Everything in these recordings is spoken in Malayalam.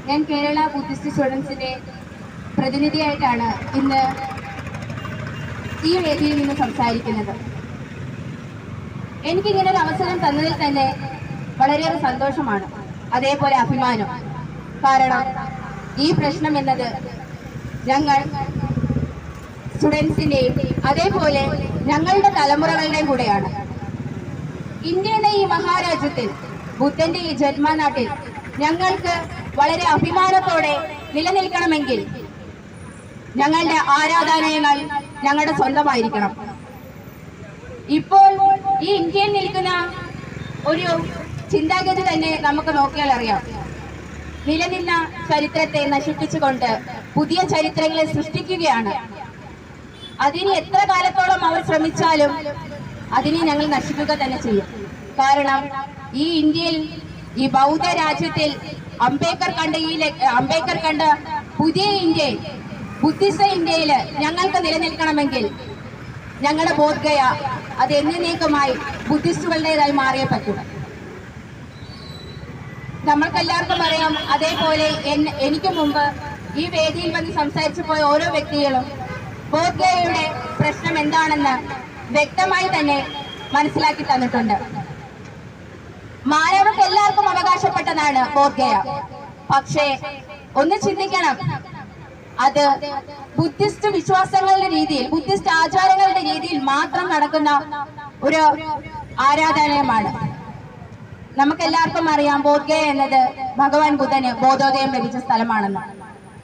ഞാൻ കേരള ബുദ്ധിസ്റ്റ് സ്റ്റുഡൻസിന്റെ പ്രതിനിധിയായിട്ടാണ് ഇന്ന് ഈ വേദിയിൽ നിന്ന് സംസാരിക്കുന്നത്. എനിക്കിങ്ങനെ ഒരു അവസരം തന്നതിൽ തന്നെ വളരെയേറെ സന്തോഷമാണ്, അതേപോലെ അഭിമാനം. കാരണം ഈ പ്രശ്നം എന്നത് ഞങ്ങൾ സ്റ്റുഡൻസിന്റെയും അതേപോലെ ഞങ്ങളുടെ തലമുറകളുടെയും കൂടെയാണ്. ഇന്ത്യ എന്ന ഈ മഹാരാജ്യത്തിൽ, ബുദ്ധന്റെ ഈ ജന്മനാട്ടിൽ ഞങ്ങൾക്ക് വളരെ അഭിമാനത്തോടെ നിലനിൽക്കണമെങ്കിൽ ഞങ്ങളുടെ ആരാധനാലയങ്ങൾ ഞങ്ങളുടെ സ്വന്തമായിരിക്കണം. ഇപ്പോൾ ഈ ഇന്ത്യയിൽ നിൽക്കുന്ന ഒരു ചിന്താഗതി തന്നെ നമുക്ക് നോക്കിയാൽ അറിയാം. നിലനിന്ന ചരിത്രത്തെ നശിപ്പിച്ചുകൊണ്ട് പുതിയ ചരിത്രങ്ങളെ സൃഷ്ടിക്കുകയാണ്. അതിന് എത്ര കാലത്തോളം അവർ ശ്രമിച്ചാലും അതിനെ ഞങ്ങൾ നശിപ്പിക്കുക തന്നെ ചെയ്യും. കാരണം ഈ ഇന്ത്യയിൽ, ഈ ബൗദ്ധ രാജ്യത്തിൽ അംബേദ്കർ കണ്ട പുതിയ ഇന്ത്യയിൽ, ബുദ്ധിസ്റ്റ് ഇന്ത്യയിൽ ഞങ്ങൾക്ക് നിലനിൽക്കണമെങ്കിൽ ഞങ്ങളുടെ ബോധഗയ അത് എന്നേക്കുമായി ബുദ്ധിസ്റ്റുകളുടേതായി മാറിയേ പറ്റൂ. നമ്മൾക്കെല്ലാവർക്കും അറിയാം, അതേപോലെ എനിക്ക് മുമ്പ് ഈ വേദിയിൽ വന്ന് സംസാരിച്ചു പോയ ഓരോ വ്യക്തികളും ബോധഗയയുടെ പ്രശ്നം എന്താണെന്ന് വ്യക്തമായി തന്നെ മനസ്സിലാക്കി തന്നിട്ടുണ്ട്. മാനവർക്ക് എല്ലാവർക്കും അവകാശപ്പെട്ടതാണ് ബോധഗയ. പക്ഷേ ഒന്ന് ചിന്തിക്കണം, അത് ബുദ്ധിസ്റ്റ് വിശ്വാസങ്ങളുടെ രീതിയിൽ, ബുദ്ധിസ്റ്റ് ആചാരങ്ങളുടെ രീതിയിൽ മാത്രം നടക്കുന്ന ഒരു ആരാധനാലയമാണ്. നമുക്കെല്ലാവർക്കും അറിയാം, ബോധഗയ എന്നത് ഭഗവാൻ ബുദ്ധന് ബോധോദയം ലഭിച്ച സ്ഥലമാണെന്ന്.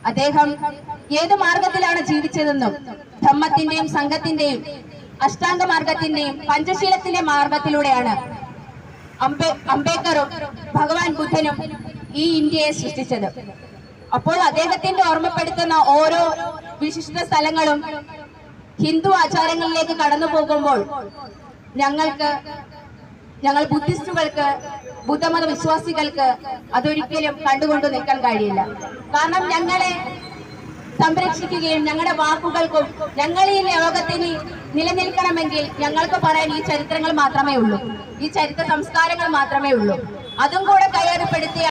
അദ്ദേഹം ഏത് മാർഗത്തിലാണ് ജീവിച്ചതെന്നും ധമ്മത്തിന്റെയും സംഘത്തിന്റെയും അഷ്ടാംഗ മാർഗത്തിന്റെയും പഞ്ചശീലത്തിന്റെ മാർഗത്തിലൂടെയാണ് അംബേദ്കറും ഭഗവാൻ ബുദ്ധനും ഈ ഇന്ത്യയെ സൃഷ്ടിച്ചത്. അപ്പോൾ അദ്ദേഹത്തിന്റെ ഓർമ്മപ്പെടുത്തുന്ന ഓരോ വിശിഷ്ട സ്ഥലങ്ങളും ഹിന്ദു ആചാരങ്ങളിലേക്ക് കടന്നു പോകുമ്പോൾ ഞങ്ങൾ ബുദ്ധിസ്റ്റുകൾക്ക്, ബുദ്ധമത വിശ്വാസികൾക്ക് അതൊരിക്കലും കണ്ടുകൊണ്ട് നിൽക്കാൻ കഴിയില്ല. കാരണം ഞങ്ങളെ സംരക്ഷിക്കുകയും ഞങ്ങളുടെ വാക്കുകൾക്കും ഞങ്ങൾ ഈ ലോകത്തിന് നിലനിൽക്കണമെങ്കിൽ ഞങ്ങൾക്ക് പറയാൻ ഈ ചരിത്രങ്ങൾ മാത്രമേ ഉള്ളൂ, ഈ ചരിത്ര സംസ്കാരങ്ങൾ മാത്രമേ ഉള്ളൂ. അതും കൂടെ കൈയറിപ്പെടുത്തിയ